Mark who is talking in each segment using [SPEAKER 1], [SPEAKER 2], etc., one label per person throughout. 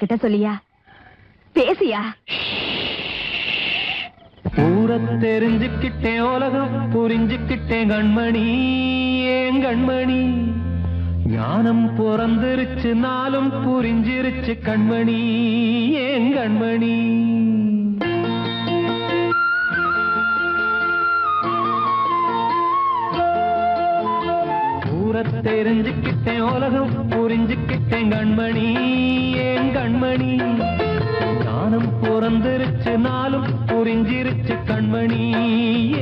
[SPEAKER 1] கிட்ட சொல்லியா பேசியா
[SPEAKER 2] ஊரை தெரிஞ்சுக்கிட்டேன் உலகம் புரிஞ்சுக்கிட்டேன் கண்மணி ஏன் கண்மணி ஞானம் பிறந்திருச்சு நாளும் புரிஞ்சிருச்சு கண்மணி ஏன் கண்மணி ஊரை தெரிஞ்சுக்கிட்டேன் உலகம் புரிஞ்சுக்கிட்டேன் கண்மணி ஏன் கண்மணி ஞானம் பிறந்திருச்சு நாளும் புரிஞ்சிருச்சு கண்மணி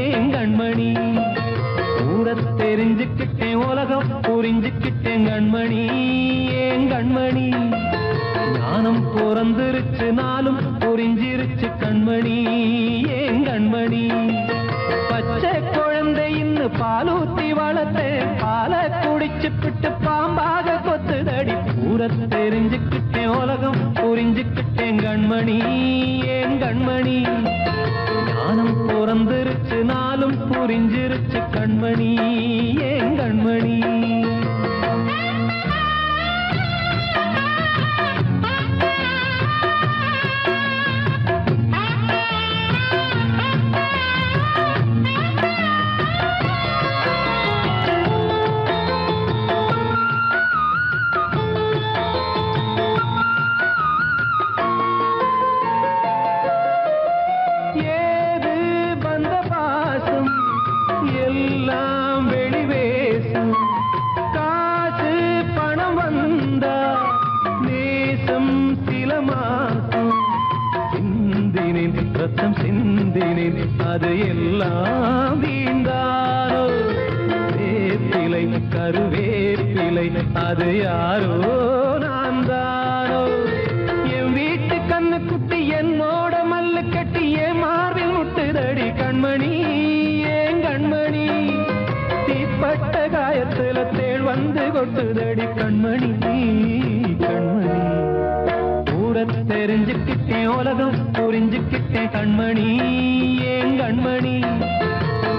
[SPEAKER 2] ஏன் கண்மணி ஊரை தெரிஞ்சுக்கிட்டேன் உலகம் புரிஞ்சுக்கிட்டேன் கண்மணி ஏன் கண்மணி ஞானம் பிறந்திருச்சு நாளும் புரிஞ்சிருச்சு கண்மணி ஏன் கண்மணி பச்சை குழந்தை இன்னும் பாலூத்தி வளர்த்தேன் பாலை குடிச்சு பிட்டு பாம்பாக கொத்துதடி ஊரை தெரிஞ்சுக்கிட்டேன் உலகம் புரிஞ்சுக்கிட்டேன் கண்மணி ஏன் கண்மணி ஞானம் பிறந்திருச்சு நாளும் புரிஞ்சிருச்சு கண்மணி ஏன் கண்மணி ரத்தம் சிந்தினேன் அது எல்லாம் வீண்டாரோ வேப்பிலை கருவேப்பிலை அது யாரோ நான் தானோ என் வீட்டு கண்ணு குட்டி என்னோட மல்லு கட்டி என் மார்பில் முட்டுதடி கண்மணி ஏன் கண்மணி தீப்பட்ட காயத்துல தேள் வந்து கொட்டுதடி கண்மணி கண்மணி தெரிஞ்சுக்கிட்டேன் உலகம் புரிஞ்சுக்கிட்டேன் கண்மணி ஏன் கண்மணி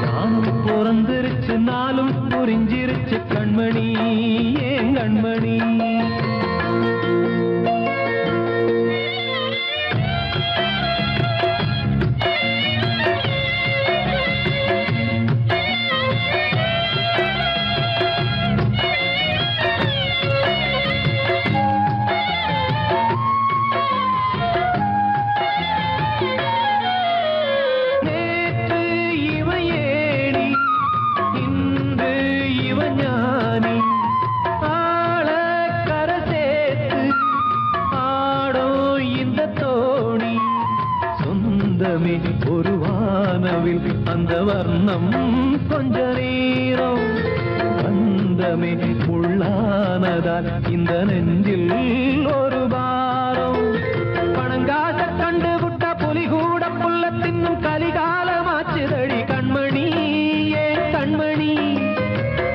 [SPEAKER 2] நானும் பிறந்திருச்சு நாளும் புரிஞ்சிருச்சு கண்மணி ஏன் கண்மணி ஒரு வானவில் அந்த வர்ணம் கொஞ்ச நேரம் வந்தமே உள்ளானதால் இந்த நெஞ்சில் ஒரு பாரம் பணங்காச கண்டு விட்ட புலி கூட புல்ல தின்னும் கலிகாலமாச்சுதடி கண்மணி ஏன் கண்மணி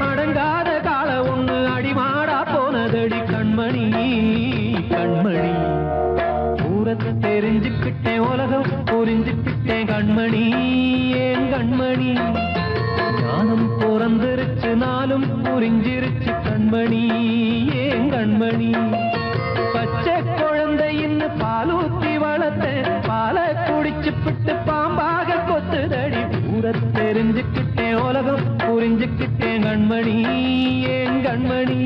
[SPEAKER 2] அடங்காத கால ஒண்ணு அடிமாடா போனதடி கண்மணி கண்மணி தெரிஞ்சுக்கிட்டேன் உலகம் புரிஞ்சுக்கிட்டேன் கண்மணி ஏன் கண்மணி ஞானம் பிறந்திருச்சு நாளும் புரிஞ்சிருச்சு கண்மணி ஏன் கண்மணி பச்சை குழந்தை இன்னும் பாலூத்தி வளர்த்தேன் பாலை குடிச்சு பிட்டு பாம்பாக கொத்துதடி ஊரை தெரிஞ்சுக்கிட்டேன் உலகம் புரிஞ்சுக்கிட்டேன் கண்மணி ஏன் கண்மணி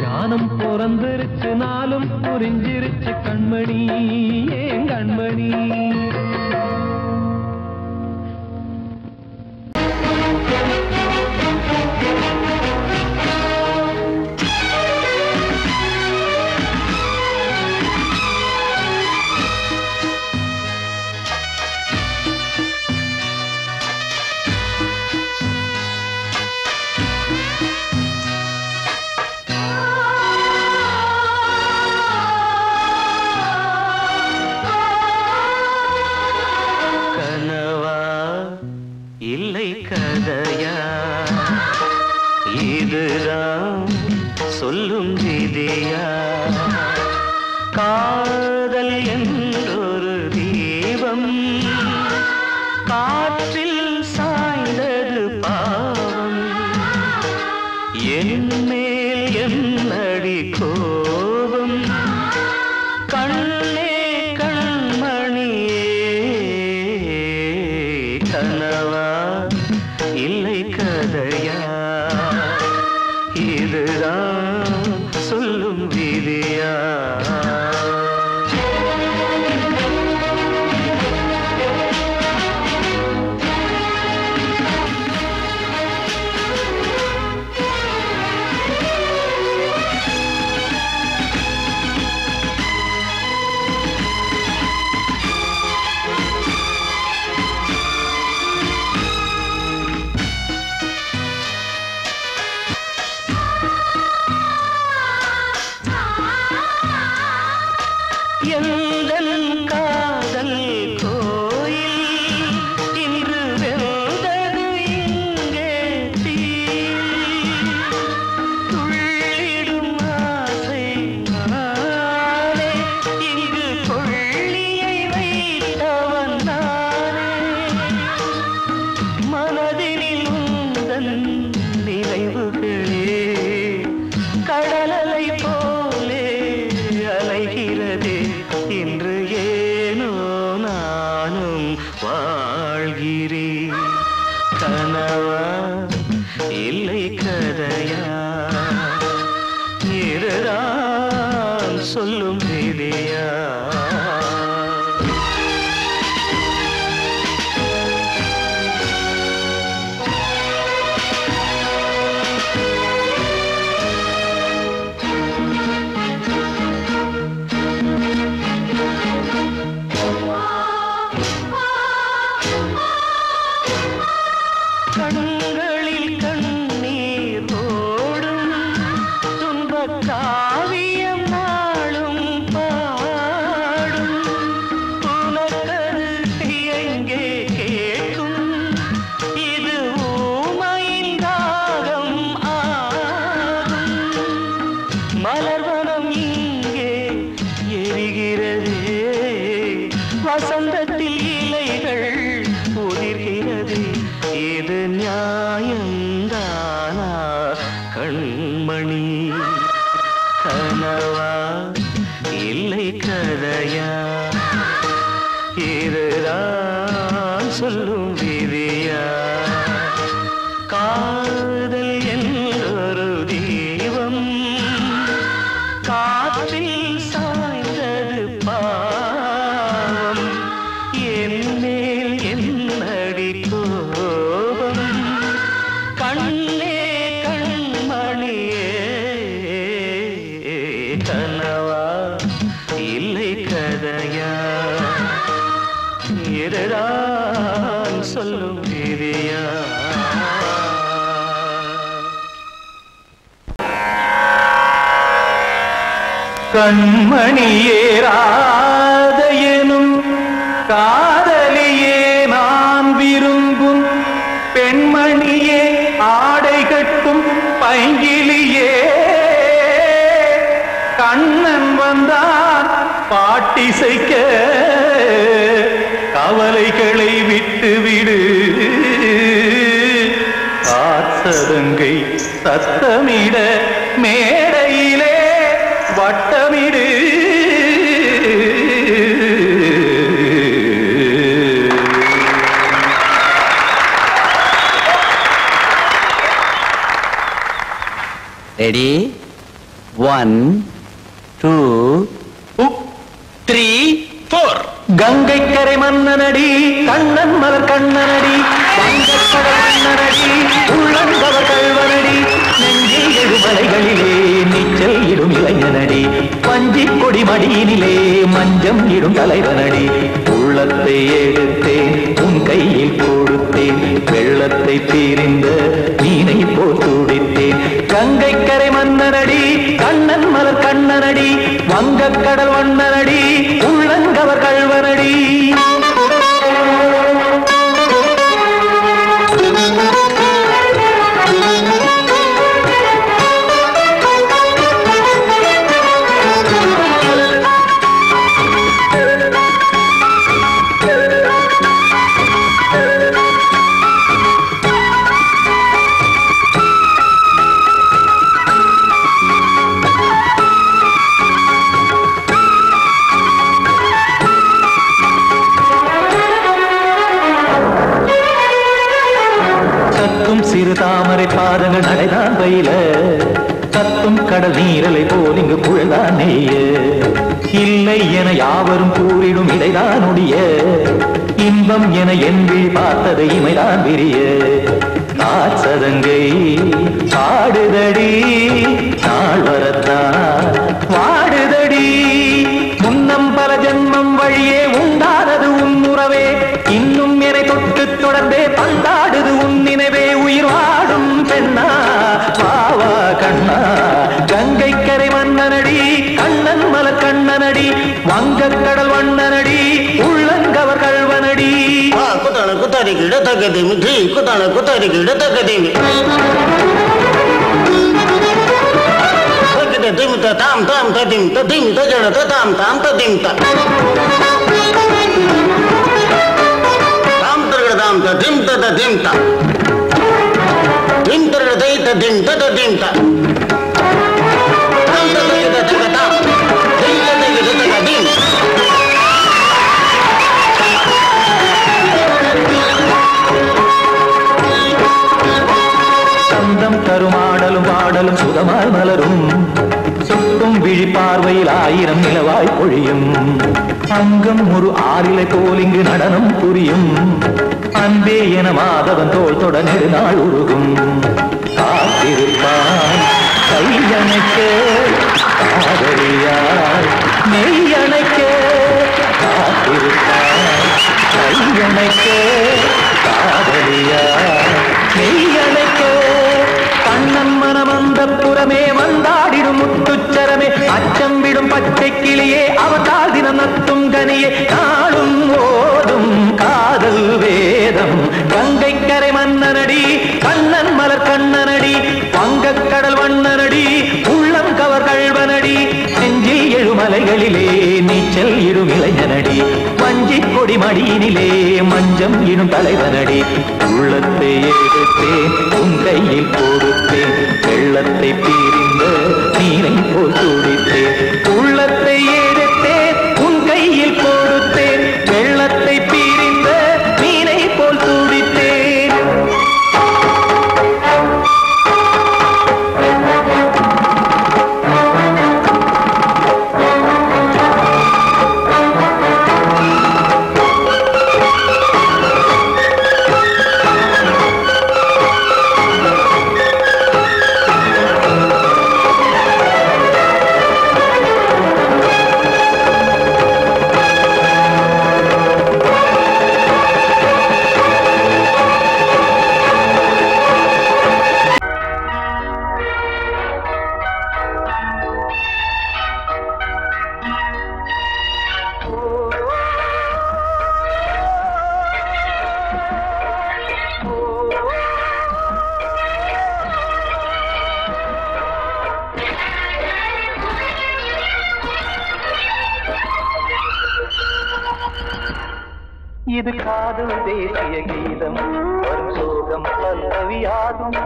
[SPEAKER 2] ஞானம் பிறந்திருச்சு நாளும் புரிஞ்சிருச்சு கண்மணி ஏன் கண்மணி
[SPEAKER 3] இல்லை கதையா இதுதான் சொல்லும் விதியா கண்மணியேராதையனும் காதலியே நான் விரும்பும் பெண்மணியே ஆடை கட்டும் பைங்கிலியே கண்ணன் வந்தான் பாட்டிசைக்க கவலைகளை விட்டுவிடு காத்ததங்கை சத்தமிட மேடையிலே வட்டமிடு
[SPEAKER 4] ரெடி 1 2 3 4
[SPEAKER 3] கங்கை கரை மன்னனடி கண்ணன் மலர் கண்ணனடி வங்கக்கடல் மன்னனடி உள்ளங்கவர் கல்வனடி நெஞ்சில் எழுமலைகளிலே நீச்சல் இடும் இளைஞனடி பஞ்சி கொடி மடியினிலே மஞ்சம் இடும் தலைவனடி உள்ளத்தை எடுத்தேன் உன் கையில் கொடுத்தேன் வெள்ளத்தை பிரிந்த மீனை போல் துடித்தேன் கங்கை கரை மன்னனடி கண்ணன் மலர் கண்ணனடி வங்கக்கடல் வண்ணனடி உள்ளங்கவர் கல்வனடி சிறு தாமரை பாதங்கள் நடைதான் பயில கத்தும் கடல் நீரலை போல் இங்கு புழல்தான் நெய்ய இல்லை என யாவரும் கூறிடும் இடைதான் உடைய இன்பம் என என்பி பார்த்தது இமைதான் விரிய காற்சதங்கை பாடுதடி நாள் வரத்தான் வாடுதடி முன்னம் பல ஜென்மம் வழியே உண்டானது உன் உறவே இன்னும் என்னை தொட்டு தொடர்ந்தே பந்தாடுது உன் நினைவே உயிர் வாடும் பெண்ணா பாவா கண்ணா கங்கை கரை மன்னனடி கண்ணன் மலர் கண்ணனடி வங்கக் கடல் வண்ணனடி உள்ளங்கவர் கல்வனடி
[SPEAKER 5] குத்தான குத்தாரி கிட தகதிமி டி குத்தான குத்தாரி கிட தகதிமி தகத திமித தாம் தாம் ததிம் ததிம் தஜன ததாம் தாம் ததிம் த தாம் தரகட தாம் ததிம் ததிம் த திம் தரகட தை ததிம் ததிம் த தாம் தரகட தகதாம் தை தரகட தகதிம்
[SPEAKER 3] சந்தம் கருமாடலும் பாடலும் சுகமாய் மலரும் சொட்டும் விழி பார்வையில் ஆயிரம் நிலவாய் பொழியும் அங்கம் ஒரு ஆறிலை போல் இங்கு நடனம் புரியும் அன்பே என மாதவன் தோள் தொட நெடுநாள் உருகும் காத்திருப்பான் கையணைக்க காதலியார் மெய்யணைக்க காத்திருப்பான் கையணைக்க காதலியார் மெய்யணைக்க கண்ணன் மனமந்த புறமே வந்தாடிடும் முத்துச்சரமே அச்சம் விடும் பச்சை கிளியே அவதால் தினம் நத்தும் கனியே நாளும் ஓடும் காதல் வேதம் கங்கை கரை மன்னனடி கண்ணன் மலர் கண்ணனடி வங்கக் கடல் வண்ணனடி உள்ளம் கவர் கல்வனடி நெஞ்சில் எழுமலைகளிலே நீச்சல் இடும் இளைஞனடி வஞ்சி கொடி மடியினிலே மஞ்சம் இடும் தலைவனடி உள்ளத்தை எடுத்தேன் உன் கையில் கொடுத்தேன் வெள்ளத்தை பிரிந்த நீரை போல் துடித்தேன் உள்ளத்தை எடுத்தேன் உன் கையில் கொடுத்தேன் வெள்ளத்தை பிரிந்த நீரை போல் துடித்தேன் இது காதல் தேசிய கீதம் வரும் சோகம் பல்லவியாகும்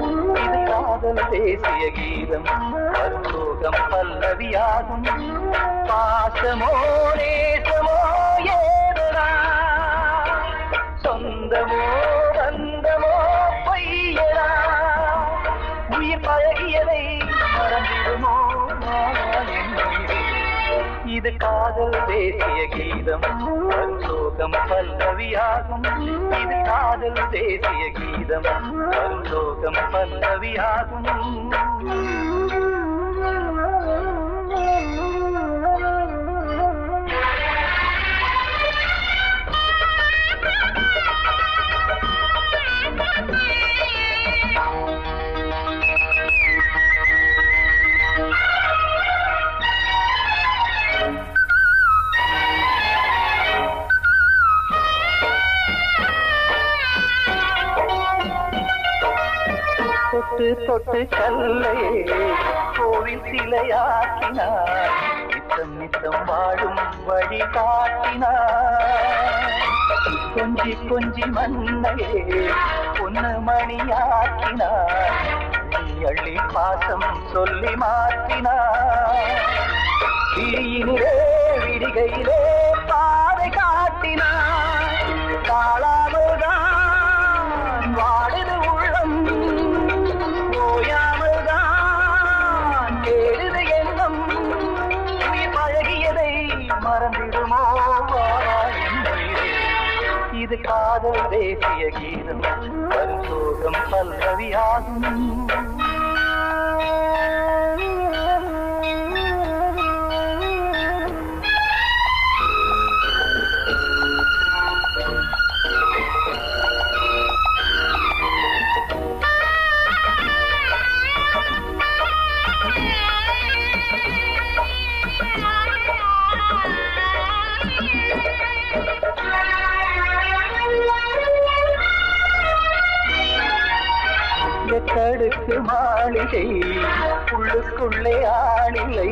[SPEAKER 3] இது காதல் தேசிய கீதம் வரும் சோகம் பல்லவியாகும் பாசமோ நேசமோ ஏதனா சொந்தமோ பந்தமோ பொய்யனா உயிர் பழகியதை மறந்திடுமோ இது காதல் தேசிய கீதம் வரும் சோகம் பல்லவியாகும் இது காதல் தேசிய கீதம் வரும் சோகம் பல்லவியாகும் தொட்டு தொட்டு கல்லை கோவில் சிலையாக்கினார் நித்தம் நித்தம் வாழும் வழி காட்டினார் கொஞ்சி கொஞ்சி மண்ணையே பொன்னு மணியாக்கினார் நீ அள்ளி பாசம் சொல்லி மாற்றினார் தீயினிலே விடிகையிலே பாதை காட்டினார் காளாமதான் வாடுது உள்ளம் காதல் தேசிய கீதம் வரும் சோகம் பல்லவியாகும். கடுக்கு மாளிகை உள்ளுக்குள்ளே ஆளில்லை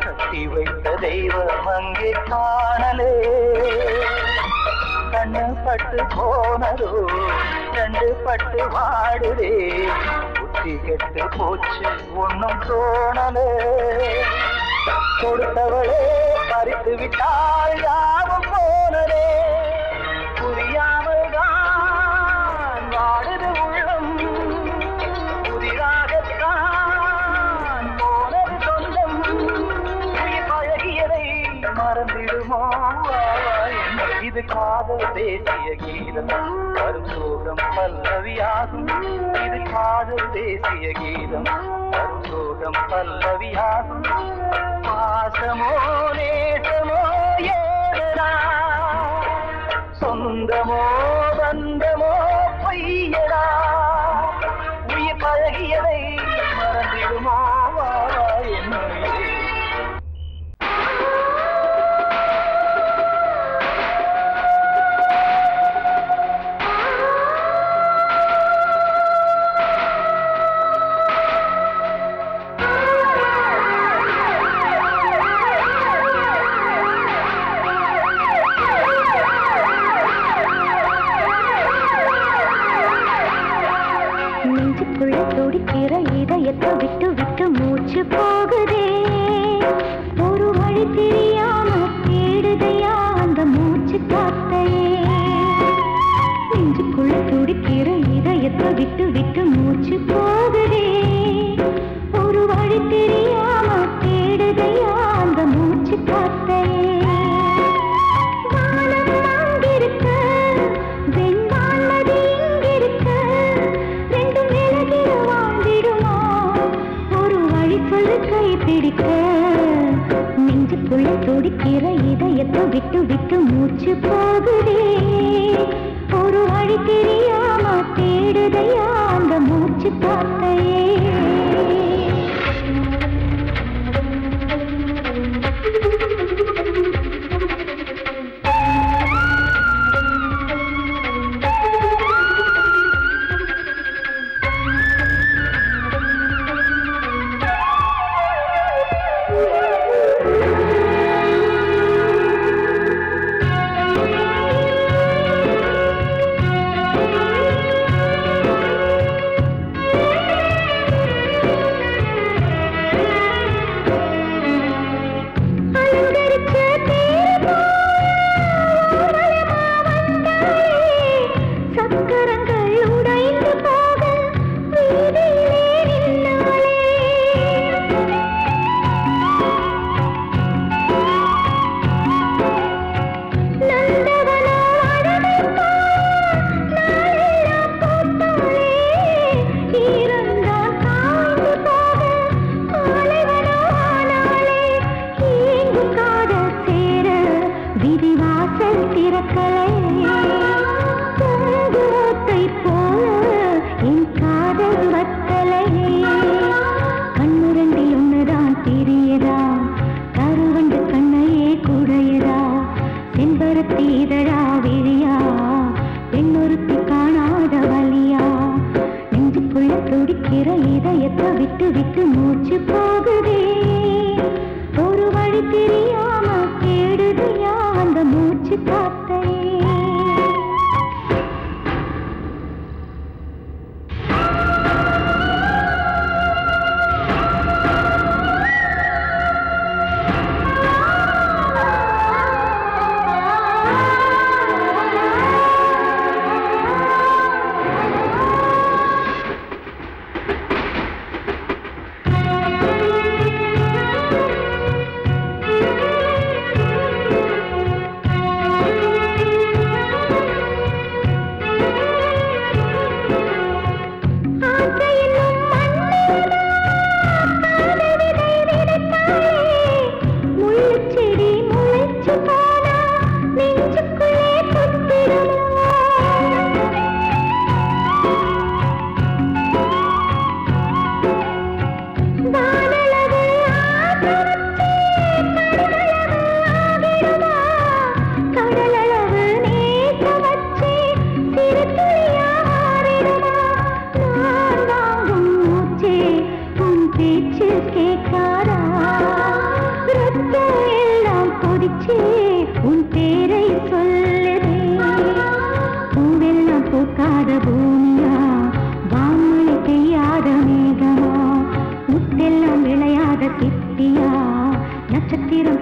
[SPEAKER 3] கட்டி வைத்த தெய்வம் அங்கே காணலே. கண்ணு பட்டு போனதோ ரெண்டு பட்டு வாடுதே புத்தி கெட்டு போச்சு ஒன்னும் தோணலே. கொடுத்தவளே பறித்து விட்டால் யாவும் போனதே. புரியாமல் தான் வாடுது உள்ளம் புதிராகத்தான் போனது சொந்தம். பழகியதை மறந்திடுமோ இது காதல் தேசிய கீதம் வரும் சோகம் பல்லவியாகும். இது காதல் தேசிய கீதம் வரும் சோகம் பல்லவியாகும். பாசமோ நேசமோ ஏதா சொந்தமோ பந்தமோ பொய்யடா. உயிர் பழகியதை மறந்திடுமோ என்ன
[SPEAKER 1] துடிக்கிற இதயத்தை விட்டு விட்டு மூச்சு போகுதே. ஒரு வழி தெரியாம தேடுதையா அந்த மூச்சு காத்தையே. நெஞ்சுக்குள்ள துடிக்கிற இதயத்தை விட்டு விட்டு மூச்சு போகுதே. ஒரு வழி தெரியாம தேடுதையா அந்த மூச்சு காத்தையே. நெஞ்சுக்குள்ள துடிக்கிற இதயத்தை விட்டு விட்டு மூச்சு போகுதே. ஒரு வழி தெரியாம தேடுதையா அந்த மூச்சு காத்தையே. விட்டு விட்டு மூச்சு போகுதே. ஒரு வழி தெரியாம தேடுதையா அந்த மூச்சு காத்தையே.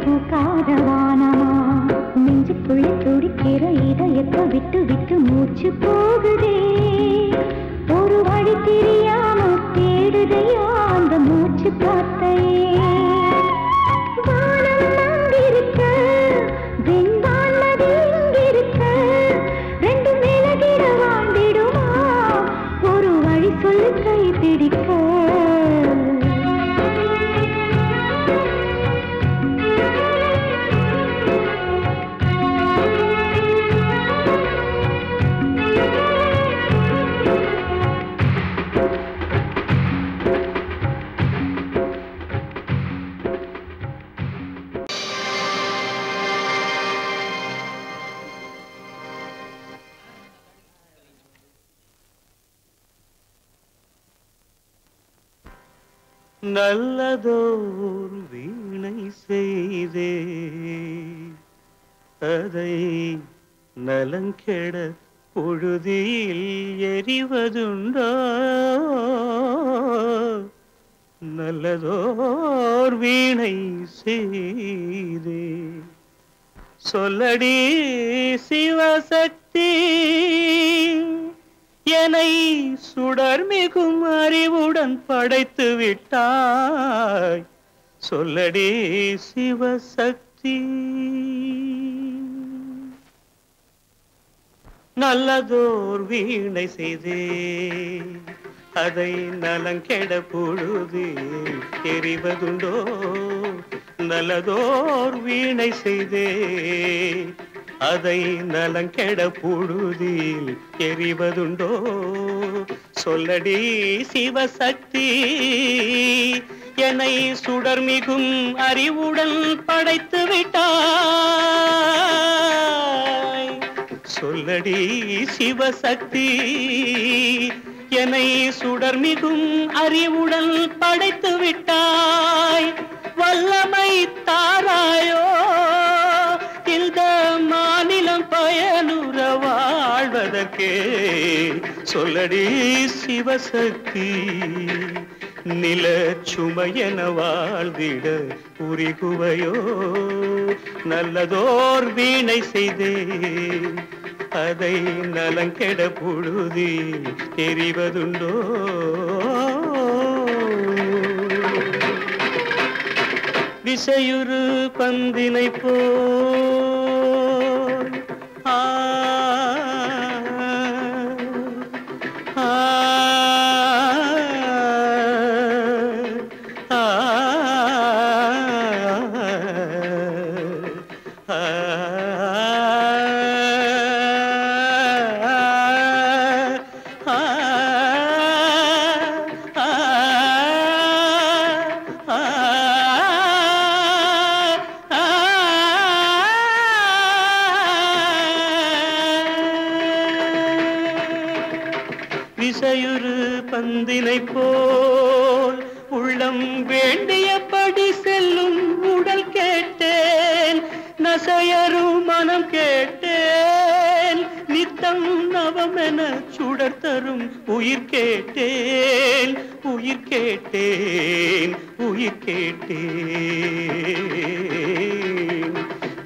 [SPEAKER 1] பூக்காத வானமா நெஞ்சுக்குள்ள துடிக்கிற இதயத்தை விட்டு விட்டு மூச்சு போகுதே ஒரு வழி தெரியாம தேடுதையா அந்த மூச்சு காத்தையே வானம் அங்கிருக்க வெண்பான் நதி இங்கிருக்க ரெண்டு மேலகிட வாழ்ந்திடுமா ஒரு வழி சொல்லு கை பிடிக்க
[SPEAKER 5] நல்லதோர் வீணை செய்தே அதை நலங்கெட பொழுதில் எறிவதுண்டோ நல்லதோர் வீணை செய்தே சொல்லடி சிவசக்தி என்னை சுடர் மிகும் அறிவுடன் படைத்து விட்டாய் சொல்லடி சிவசக்தி நல்லதோர் வீணை செய்தே அதை நலங்கெட பொழுது எறிவதுண்டோ நல்லதோர் வீணை செய்தே அதை நலங்கெட பொழுதில் எறிவதுண்டோ சொல்லடி சிவசக்தி என்னை சுடர் மிகும் அறிவுடன் படைத்து விட்டாய் சொல்லடி சிவசக்தி என்னை சுடர் மிகும் அறிவுடன் படைத்து விட்டாய் வல்லமை தாராயோ இந்த மாநிலம் பயனுற வாழ்வதற்கே சொல்லடி சிவசக்தி நில சுமையென வாழ்ந்திட புரிகுவையோ நல்லதோர் வீணை செய்தே அதை நலங்கெட பொழுதில் எறிவதுண்டோ விசையுறு பந்தினை போல் விசையுறு பந்தினை போல் உள்ளம் வேண்டியபடி செல்லும் உடல் கேட்டேன் நசையரும் மனம் கேட்டேன் நித்தம் நவமென சுடர் தரும் உயிர் கேட்டேன் உயிர் கேட்டேன் உயிர் கேட்டேன்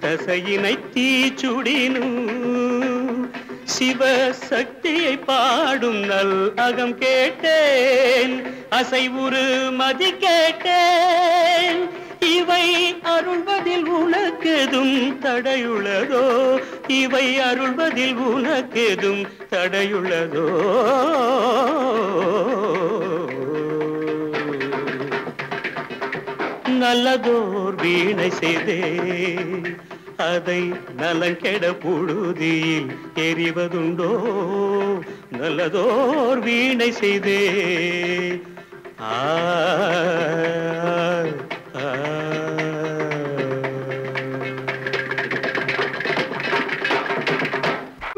[SPEAKER 5] தசையினை தீச்சுடினும் சிவசக்தியை பாடும் நல் அகம் கேட்டேன் அசைவுறு மதி கேட்டேன் இவை அருள்வதில் உனக்கெதும் தடையுள்ளதோ இவை அருள்வதில் உனக்கெதும் தடையுள்ளதோ நல்லதோர் வீணை செய்தே அதை நலங்கெட பொழுதில் எறிவதுண்டோ நல்லதோர் வீணை செய்தே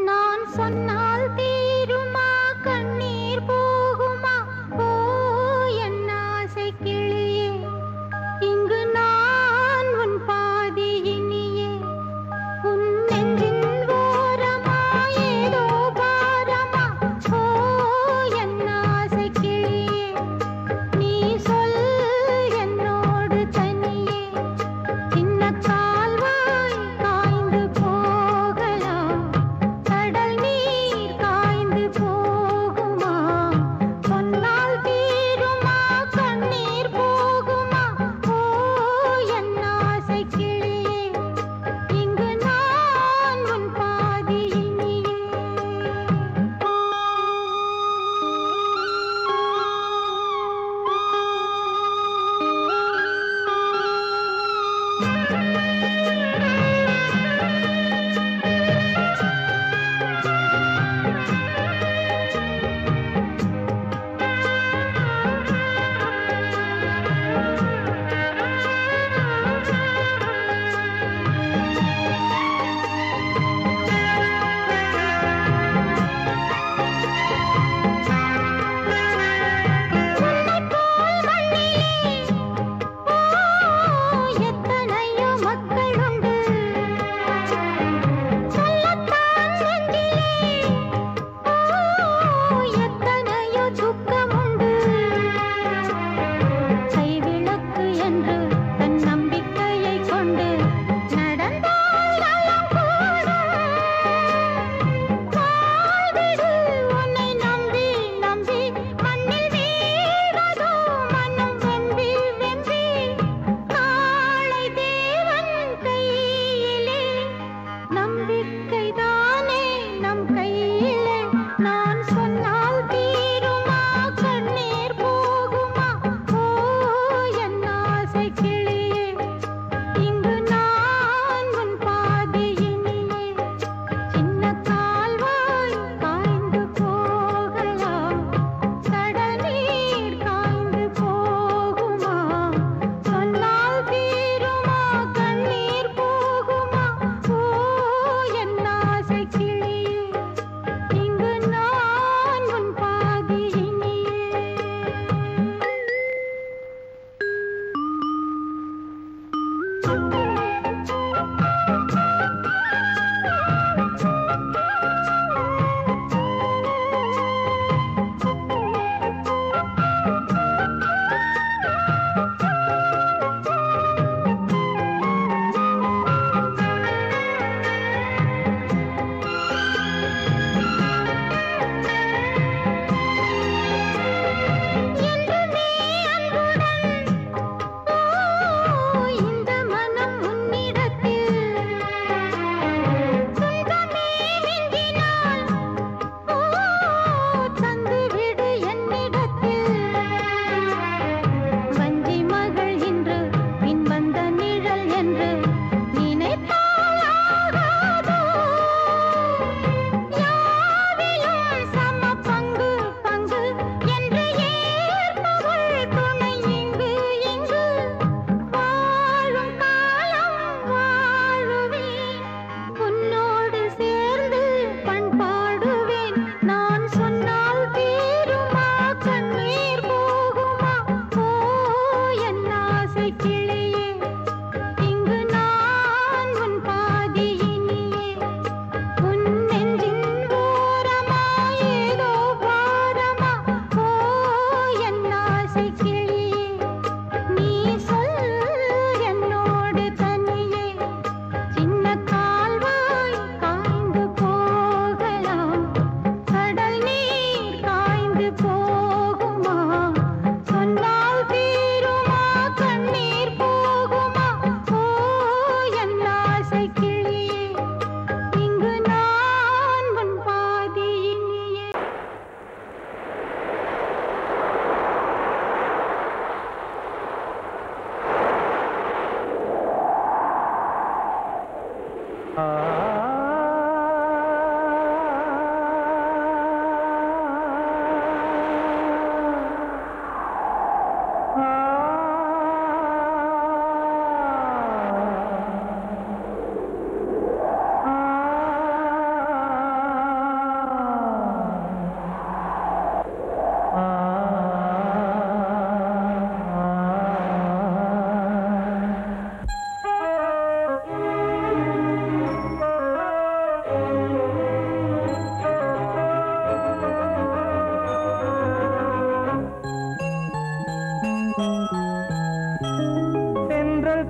[SPEAKER 1] நான் சொன்னால் தீருமா கண்ணீர் போகுமா ஓ என் ஆசை கிளியே இங்கு நான் உன் பாதி இனியே உன் நெஞ்சின் ஓரமா ஏதோ பாரமா ஓ என் ஆசை கிளியே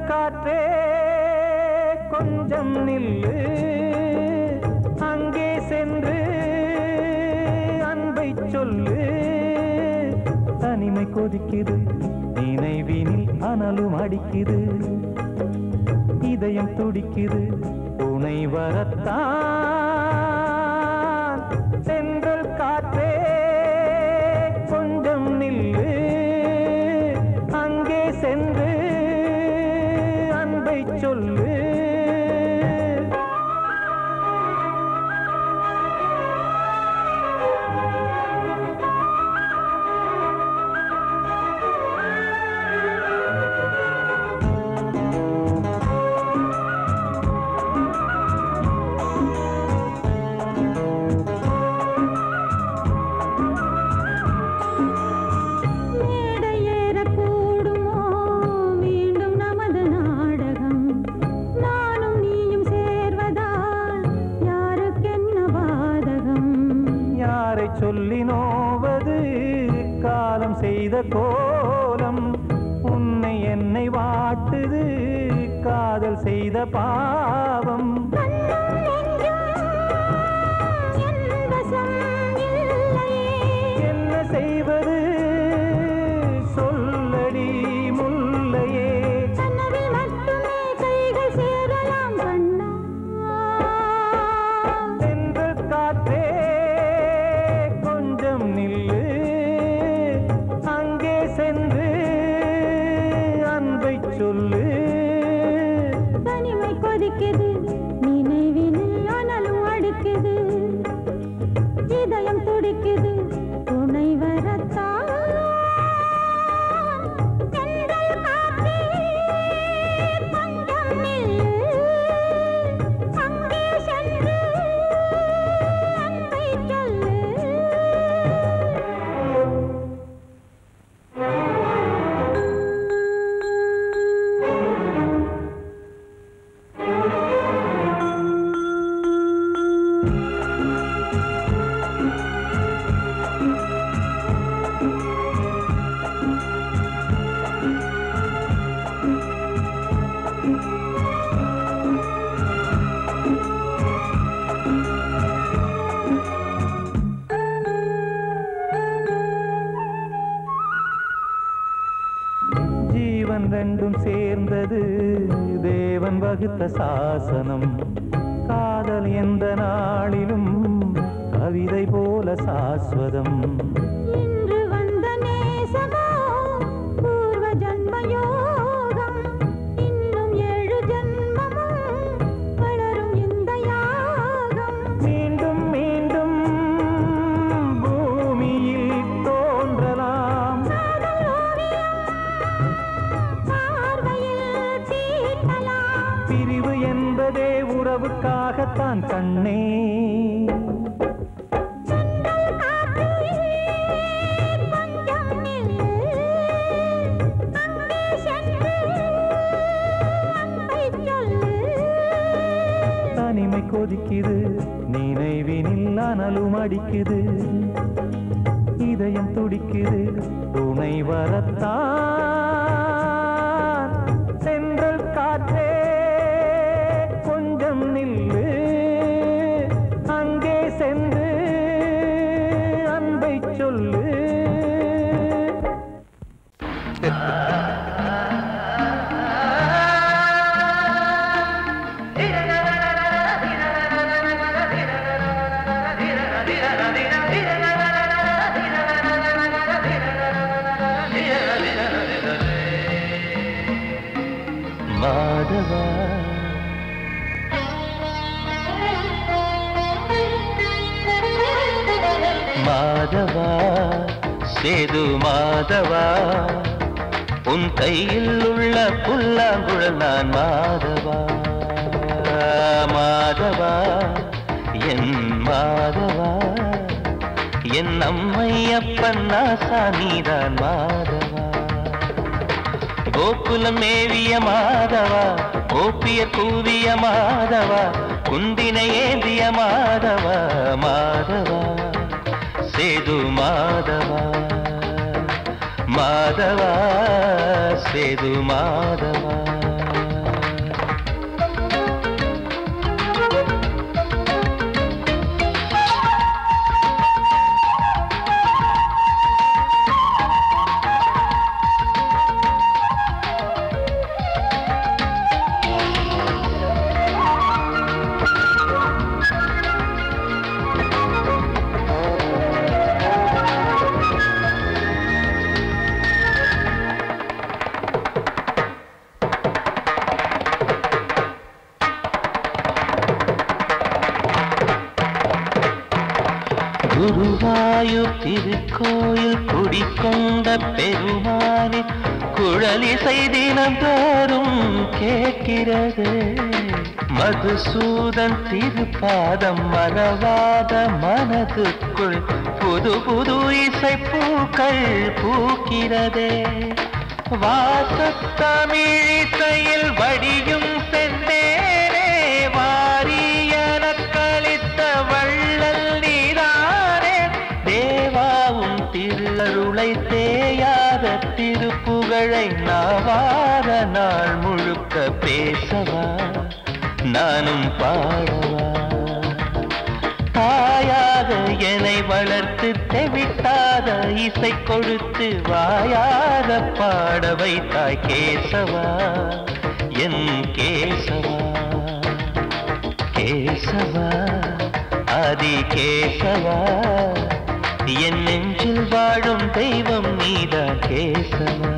[SPEAKER 2] காற்றே கொஞ்சம் நில்லு, அங்கே சென்று அன்பை சொல்லு. தனிமை கொதிக்குது, நினைவினில் அனலும் அடிக்குது, இதயம் துடிக்குது துணை வரத்தான். சென்றல் காற்றே கொஞ்சம் நில்லு, அங்கே சென்று அன்பை சொல்லு. சொல்லி நோவது காலம் செய்த கோலம், உன்னை என்னை வாட்டுது காதல் செய்த பாவம். என்ன செய்வது சொல்லடி முல்லையே. தென்றல் காற்றே நில்லு, அங்கே சென்று அன்பை சொல்லு.
[SPEAKER 1] தனிமை கொதிக்குது நினைவினில் அனலும் அடிக்குது, இதயம் துடிக்குது துணை வரத்தான். தென்றல் காற்றே கொஞ்சம் நில்லு, அங்கே சென்று அன்பை சொல்லு.
[SPEAKER 2] ஜீவன் ரெண்டும் சேர்ந்தது தேவன் வகுத்த சாசனம், காதல் எந்த நாளிலும் கவிதை போல சாஸ்வதம்.
[SPEAKER 1] இன்று வந்த நேசமோ பூர்வ ஜன்மயோகம், இன்னும் 7 ஜன்மமும் வளரும் இந்த யாகம்.
[SPEAKER 2] மீண்டும் மீண்டும் பூமியில் தோன்றலாம்,
[SPEAKER 1] பார்வையில் தீட்டலாம்.
[SPEAKER 2] பிரிவு என்பதே உறவுக்காகத்தான் கண்ணே. தனிமை கொதிக்குது நினைவினில் அனலும் அடிக்குது, இதயம் துடிக்குது துணை வரத்தான். தென்றல் காற்றே கொஞ்சம் நில்லு, அங்கே சென்று அன்பை சொல்லு. மாதவா மாதவா சேது மாதவா, உன் கையில் உள்ள புல்லாங்குழல் நான் மாதவா. மாதவா என் மாதவா, என் அம்மையப்பன் நாசா நீதான் மாதவா. கோகுலம் மேவிய மாதவா, கோப்பிய கூவிய மாதவா, குந்தினை ஏந்திய மாதவா. மாதவா சேது மாதவா, மாதவா சேது மாதவா. குருவாயூர் திருக்கோயில் குடிக்கொண்ட பெருமானின் குழலிசை தினந்தோறும் கேட்கிறது. மதுசூதன் திருப்பாதம் மறவாத மனதுக்குள் புது புது இசைப்பூக்கள் பூக்கிறதே. வாசத்தமிழிசையில் வடியும் செந்தேனே வாரியன கழித்த வள்ளல் நீதானே. தேவாவும் திருஅருளை தேயாத திருப்புகழை நாவாத நாள் முழுக்க பேசவா நானும் பாடவா. தாயாக என்னை வளர்த்து தெவிட்டாத இசை கொடுத்து வாயாத பாட வைத்தாய் கேசவா என் கேசவா. கேசவா ஆதி கேசவா என் நெஞ்சில் வாழும் தெய்வம் நீதான் கேசவா.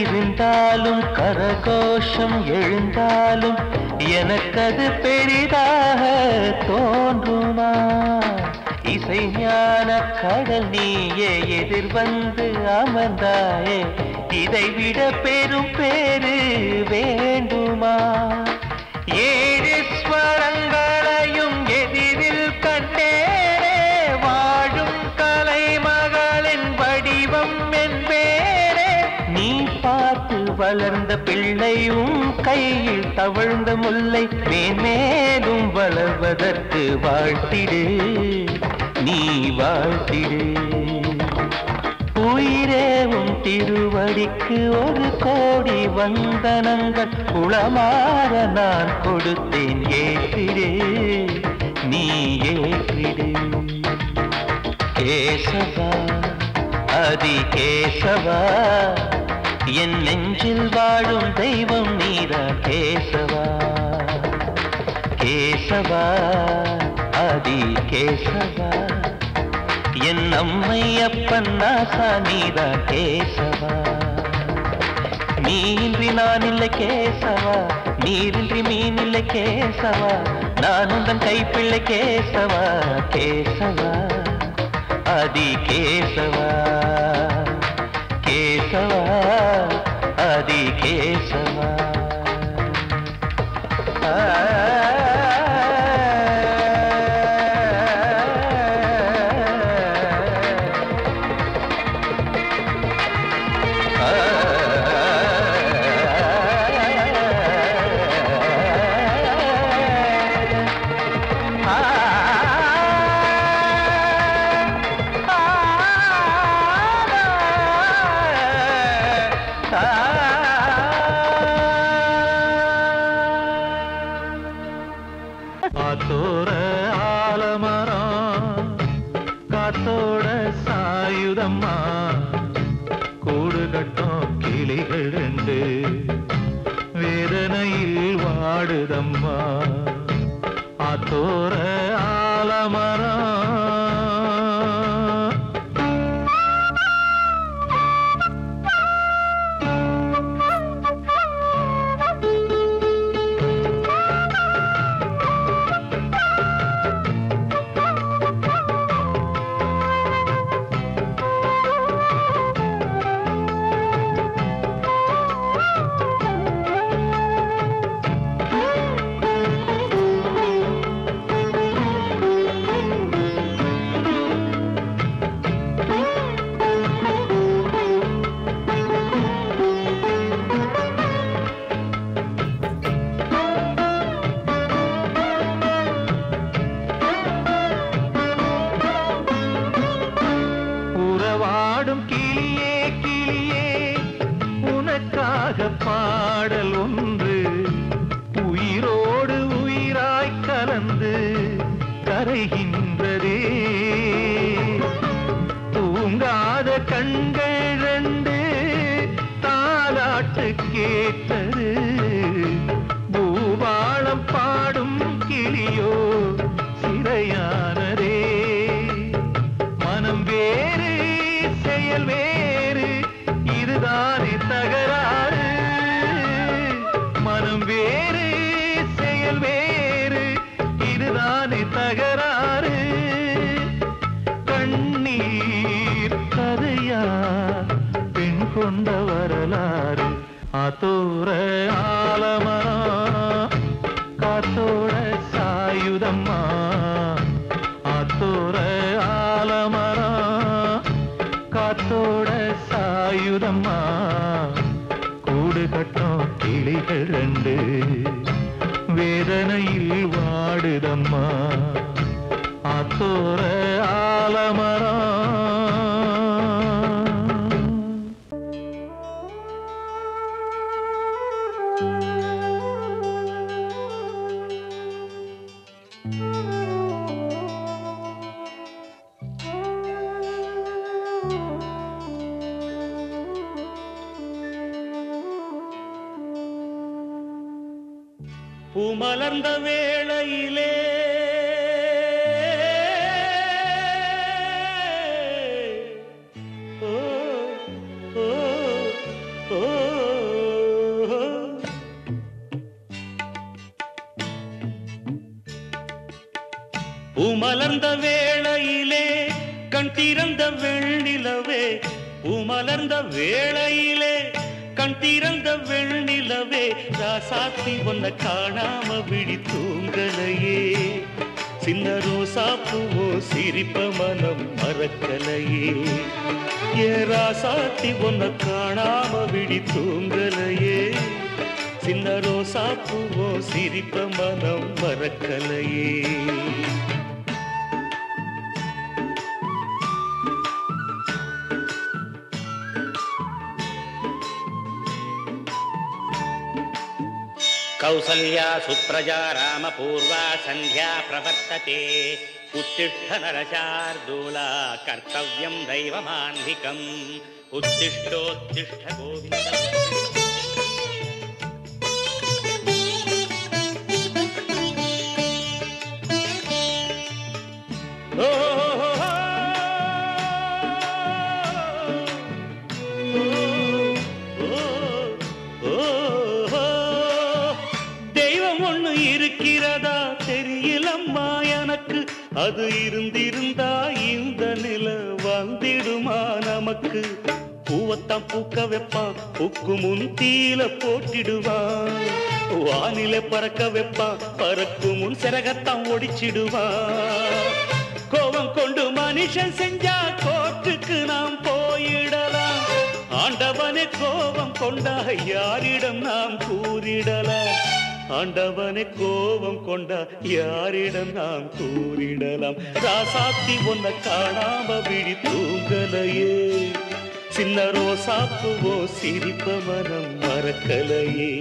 [SPEAKER 2] இருந்தாலும் கரகோஷம் எழுந்தாலும் எனக்கது பெரிதாக தோன்றுமா. இசை ஞான கடல் நீயே எதிர்வந்து அமர்ந்தாயே இதைவிட பெரும் பேரு வேண்டுமா. ஏழு ஸ்வரங்களையும் எதிரில் கண்டேனே வாழும் கலைமகளின் வடிவம் என்பேனே. நீ பார்த்து வளர்ந்த பிள்ளையும் கையில் தவழ்ந்த முல்லை மேன்மேலும் வளர்வதற்கு வாழ்த்திடு நீ வாழ்த்திடு. உயிரேவும் திருவடிக்கு ஒரு கோடி வந்தனங்கள் உளமாற நான் கொடுத்தேன் ஏற்றிடு நீ ஏற்றிடு. கேசவா ஆதி கேசவா என் நெஞ்சில் வாழும் தெய்வம் நீதான் கேசவா. கேசவா ஆதி கேசவா என் அம்மை அப்பன் நாசா நீதான் கேசவா. நீன்றி நான் இல்லை கேசவா நீரின்றி மீன் இல்லை கேசவா நான் உந்தன் கைப்பிள்ளை கேசவா. கேசவா ஆதி கேசவா கேசவா ஆதி கேசவா.
[SPEAKER 3] காத்தோர ஆலமரம் காத்தோட சாயுதம்மா கூடு கட்டும் கிளிகள் ரெண்டு வேதனையில் வாடுதம்மா. ஆத்தோர ஆலமரம் பாடல் ஒன்று உயிரோடு உயிராய் கலந்து கரைகின்றதே. தூங்காத கண்கள் வைத்தது பூபாளம் பாடும் கிளியோ சிறையானதே மனம் வேறு செயல் வேறு இதுதானே தகராறு மனம் வேறு செயல் வேறு இதுதானே தகராறு கண்ணீர் கதையா பெண் கொண்ட வரலாறு ஆத்தோர ஆலமரம் காத்தோட சாயுதம்மா ஆத்தோர ஆலமரம் காத்தோட சாயுதம்மா கூடு கட்டும் கிளிகள் ரெண்டு வேதனையில் வாடுதம்மா ஆத்தோர ஆலமரம்
[SPEAKER 6] பூமலர்ந்த வேளையிலே பூமலர்ந்த வேளையிலே கண் திறந்த வெண்ணிலவே பூமலர்ந்த வேளையிலே கண் திறந்த வெண்ணிலவே ராசாத்தி ஒன்ன காணாம விழி தூங்கலையே சின்ன ரோசா பூவோ சிரிப்ப மனம் மறக்கலையே ஏ ராசாத்தி ஒன்ன காணாம விழி தூங்கலையே சின்ன ரோசா பூவோ சிரிப்ப மனம் மறக்கலையே
[SPEAKER 7] कौसल्या सुप्रजा रामपूर्वा संध्या प्रवर्तते उत्तिष्ठ नरशार्दूला कर्तव्यं दैवमान्धिकम् उत्तिष्ठोत्तिष्ठ गोविन्द இருக்கிறதா தெரியலம்மா எனக்கு அது இருந்திருந்தா இந்த நில வந்திடுமா நமக்கு பூவத்தான் பூக்க வைப்பான் பூக்கு முன் தீல போட்டிடுவான் வானில பறக்க வைப்பான் பறக்கு முன் சிறகத்தான் ஒடிச்சிடுவான் கோபம் கொண்டு மனுஷன் செஞ்சா கோர்ட்டுக்கு நாம் போயிடலாம் ஆண்டவனே கோபம் கொண்டா யாரிடம் நாம் கூறிடலாம் ஆண்டவனை கோபம் கொண்டா யாரிடம் நாம் கூறிடலாம் ராசாத்தி ஒன்ன காணாம விழி தூங்கலையே சின்ன ரோசாப்புவோ சிரிப்ப மனம் மறக்கலையே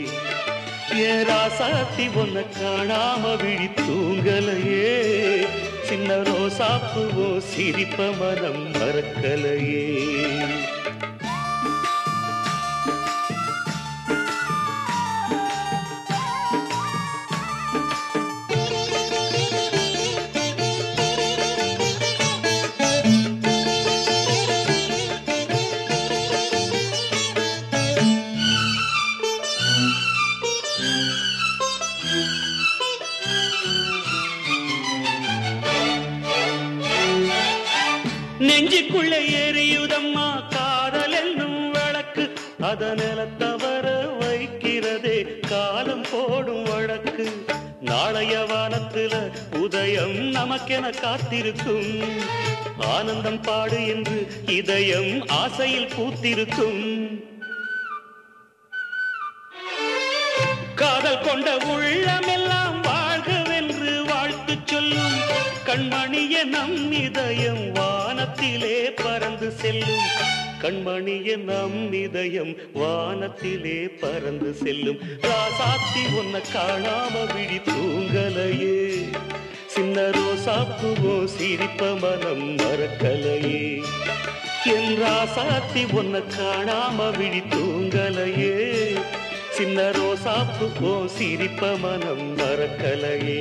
[SPEAKER 7] ஏ ராசாத்தி ஒன்ன காணாம விழி தூங்கலையே சின்ன ரோசாப்புவோ சிரிப்ப மனம் மறக்கலையே நெஞ்சுக்குள்ளே எரியுதம்மா காதல் என்னும் வழக்கு அத நிலத்தவர வைக்கிறதே காலம் போடும் வழக்கு நாளைய வானத்துல உதயம் நமக்கென காத்திருக்கும் ஆனந்தம் பாடு என்று இதயம் ஆசையில் பூத்திருக்கும் காதல் கொண்ட உள்ளமெல்லாம் வாழ்கவென்று வாழ்த்து சொல்லும் கண்மணிய நம் இதயம் வானத்திலே பறந்து செல்லும் கண்மணிய நம் இதயம் வானத்திலே பறந்து செல்லும் ராசாத்தி ஒன்ன காணாம விழி தூங்கலையே சின்ன ரோசாப்புவோ சிரிப்ப மனம் மறக்கலையே என் ராசாத்தி ஒன்ன காணாம விழி தூங்கலையே
[SPEAKER 6] சின்ன ரோசாப்பு போ சிரிப்ப மனம் மறக்கலையே.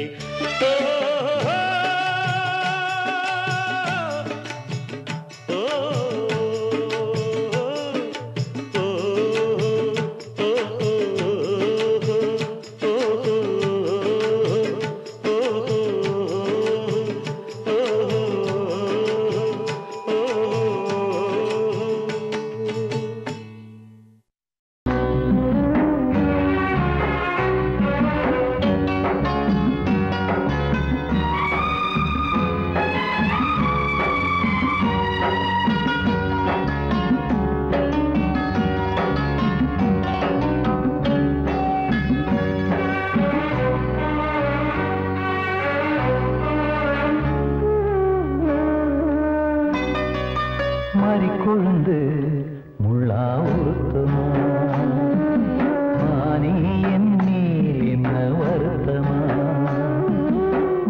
[SPEAKER 3] கொழுந்து முள்ளா உருத்தமா மானி என் மேல் என்ன வருத்தமா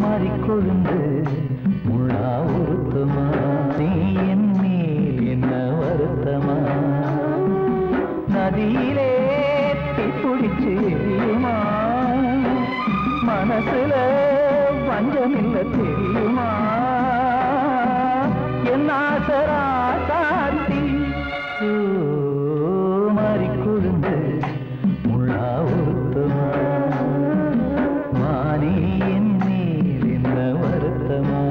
[SPEAKER 3] மாறிக்கொழுந்து முள்ளா உருத்தமா நீ என் மேல் என்ன வருத்தமா நதியிலே பிடிச்சு எரியுமா மனசுல வஞ்சமில்ல தெரியுமா என் ஆசரா சாத்தி மாறிக்கொழுந்து முள்ளா உருத்தமா மானி என் மேல் என்ன வருத்தமா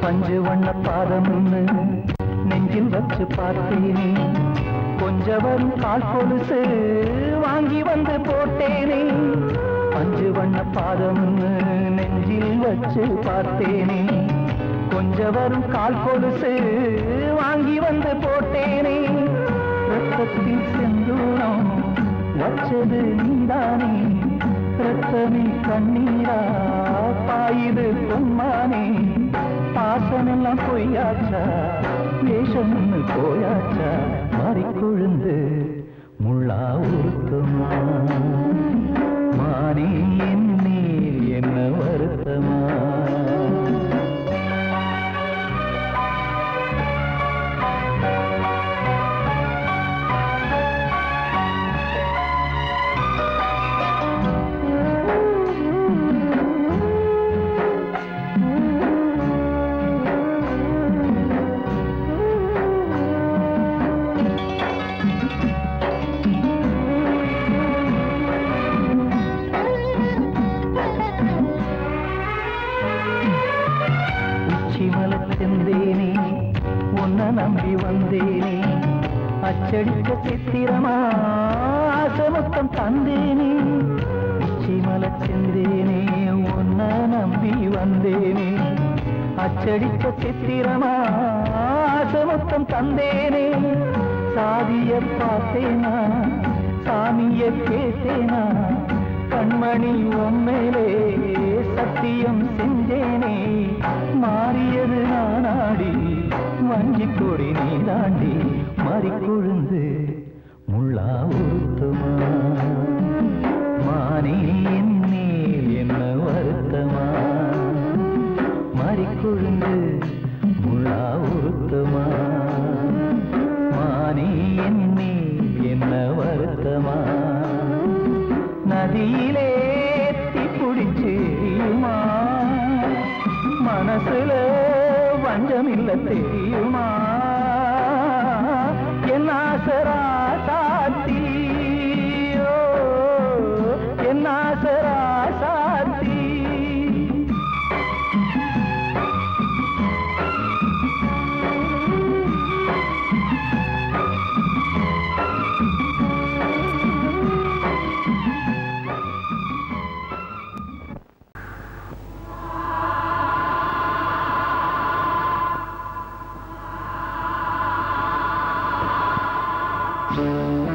[SPEAKER 3] பஞ்சு வண்ண பாதம்னு நெஞ்சில் வச்சு பார்த்தேனே கொஞ்சவரும் கால் கொலுசு வாங்கி வந்து போட்டேனே பஞ்சு வண்ண பாதம்னு நெஞ்சில் வச்சு பார்த்தேனே கொஞ்சவரும் கால் கொலுசு வாங்கி வந்து போட்டேனே ரத்தத்தில் செந்தூரம் வச்சது நீதானே ரத்தமே கண்ணீரா பாயுது பொன்மானே பாசமெல்லாம் பொய்யாச்சா வேஷம்னு போயாச்சா மாறிக்கொழுந்து முள்ளா உருத்தமா மானே என் மேல் என்ன வருத்தமா செந்தேனே உன்னை நம்பி வந்தேனே அச்சடிக்க சித்திரமா ஆசமொத்தம் தந்தேனே உச்சிமல செந்தேனே உன்னை நம்பி வந்தேனே அச்சடிக்க சித்திரமா ஆசமொத்தம் தந்தேனே சாதிய பார்த்தேனா சாமிய கேட்டேனா கண்மணி உம்மேலே சத்தியம் செஞ்சேனே மாறியது நானாடி வஞ்சி கொடி நீ தாண்டி மாறிக்கொழுந்து முள்ளா உருத்தமா மானே என் மேல் என்ன வருத்தமா மாறிக்கொழுந்து முள்ளா உருத்தமா மானே என் மேல் என்ன வருத்தமா நதியிலே பிடிச்சு எரியுமா மனசுல வஞ்சமில்ல தெரியுமா என் ஆசரா சாத்தி என் ஆசரா சாத்தி Thank you.